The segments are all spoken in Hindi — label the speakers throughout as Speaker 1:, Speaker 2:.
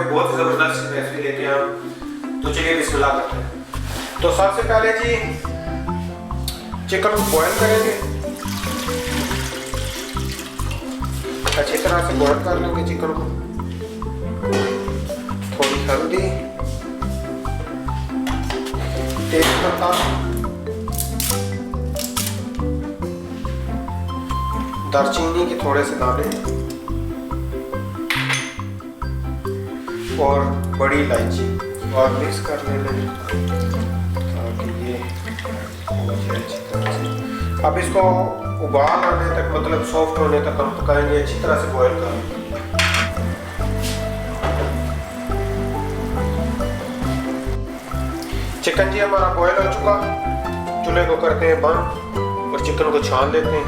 Speaker 1: भी बहुत ज़बरदस्त रेसिपी लेके आए। तो चलिए बिस्मिल्लाह करते हैं। तो सबसे पहले जी चिकन को बॉयल करेंगे, अच्छी तरह से बॉयल कर लेंगे चिकन को। थोड़ी हल्दी, तेज पत्ता, दालचीनी के थोड़े से दाने और बड़ी इलायची और मिक्स कर लेंगे ताकि ये हो जाए अच्छी तरह से। अब इसको उबाल आने तक, मतलब सॉफ्ट होने तक हम पकाएंगे, अच्छी तरह से बॉयल करेंगे। चिकन जी हमारा बॉयल हो चुका, चूल्हे को करते हैं बंद और चिकन को छान लेते हैं।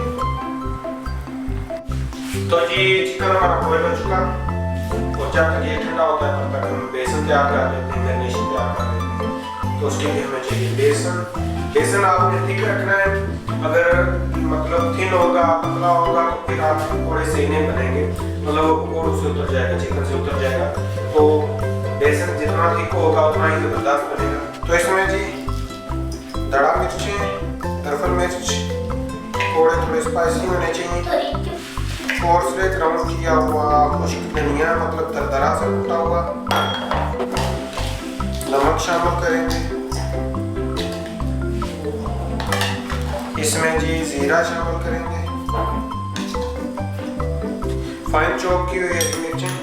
Speaker 1: तो जी चिकन हमारा बॉयल हो चुका और जब तक ये ठंडा होता है तब तक हम बेसन तैयार कर लेते हैं, मैरिनेशन तैयार कर लेते हैं। तो उसके लिए हमें चाहिए बेसन आपने थिक रखना है। अगर मतलब थिन होगा, पतला होगा तो फिर आप थोड़े से नहीं बनेंगे, मतलब वो पकौड़ों से उतर जाएगा, चिकन से उतर जाएगा। तो बेसन जितना थिक होगा उतना ही ज़बरदस्त बनेगा। तो इसमें जी दड़ा मिर्चें, दरफल मिर्च, थोड़े स्पाइसी होने चाहिए, और से ग्राउंड किया हुआ खुश्क धनिया, मतलब दरदरा से कूटा हुआ। नमक शामिल करेंगे, इसमें जी जीरा शामिल करेंगे, फाइन चॉप की हुई हरी मिर्चें,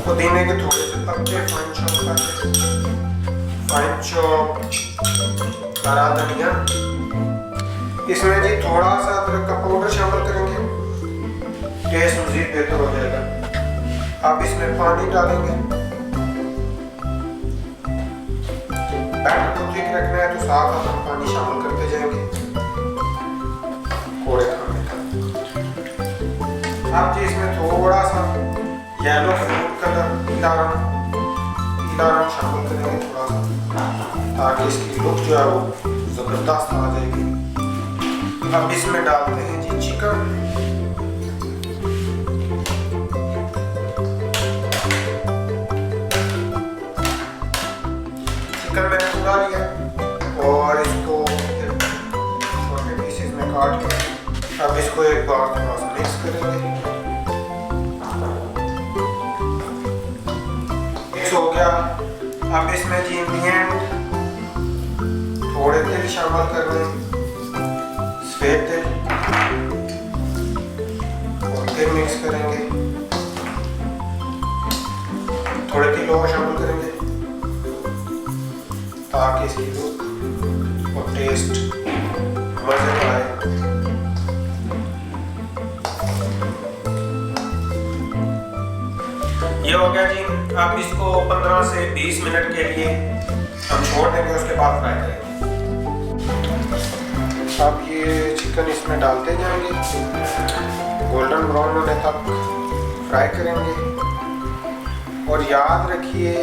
Speaker 1: पुदीने के थोड़े से पत्ते फाइन चॉप करके, फाइन चॉप हरा धनिया, इसमें जी थोड़ा सा अदरक का पाउडर शामिल करेंगे, टेस्ट मजीद बेहतर हो जाएगा। अब इसमें पानी डालेंगे, बैटर को ठीक रखना है तो साथ साथ हम पानी शामिल करते जाएंगे कोड़े खाने का। अब जी इसमें थोड़ा सा येलो फूड कलर, पीला रंग शामिल करेंगे थोड़ा सा, ताकि इसकी लुक जो है वो जबरदस्त आ जाएगी। अब इसमें डालते हैं जी चिकन, मैंने पूरा लिया और इसको छोटे पीसेस में काट के अब इसको एक बार थोड़ा सा मिक्स करेंगे। मिक्स हो गया। अब इसमें जी इंग्रेडिएंट थोड़े तेल शामिल कर लें, सफेद तेल, और फिर मिक्स करेंगे। थोड़े तिल और शामिल करेंगे ताकि इसकी लुक और टेस्ट मजे का आए। ये हो गया जी। अब इसको 15 से 20 मिनट के लिए हम छोड़ देंगे, उसके बाद फ्राई करेंगे। अब ये चिकन इसमें डालते जाएंगे, गोल्डन ब्राउन होने तक फ्राई करेंगे। और याद रखिए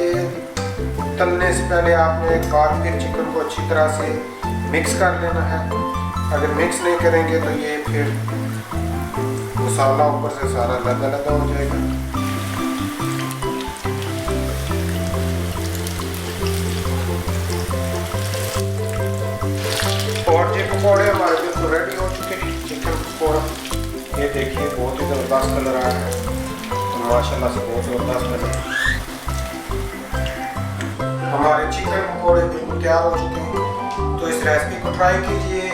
Speaker 1: तलने से पहले आपने एक बार फिर चिकन को अच्छी तरह से मिक्स कर लेना है। अगर मिक्स नहीं करेंगे तो ये फिर मसाला ऊपर से सारा लगा हो जाएगा। और ये पकौड़े हमारे बिल्कुल रेडी हो चुके हैं। चिकन पकौड़ा ये देखिए बहुत ही ज़बरदस्त कलर आया है, तो माशाल्लाह से बहुत ज़बरदस्त बने। हमारे चिकन पकौड़े बिल्कुल तैयार हो चुके हैं। तो इस रेसिपी को ट्राई कीजिए,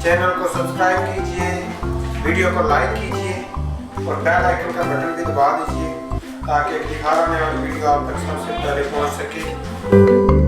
Speaker 1: चैनल को सब्सक्राइब कीजिए, वीडियो को लाइक कीजिए और बेल आइकन का बटन भी दबा दीजिए ताकि अगली हर आने वाली वीडियो आप तक सबसे पहले पहुंच सके।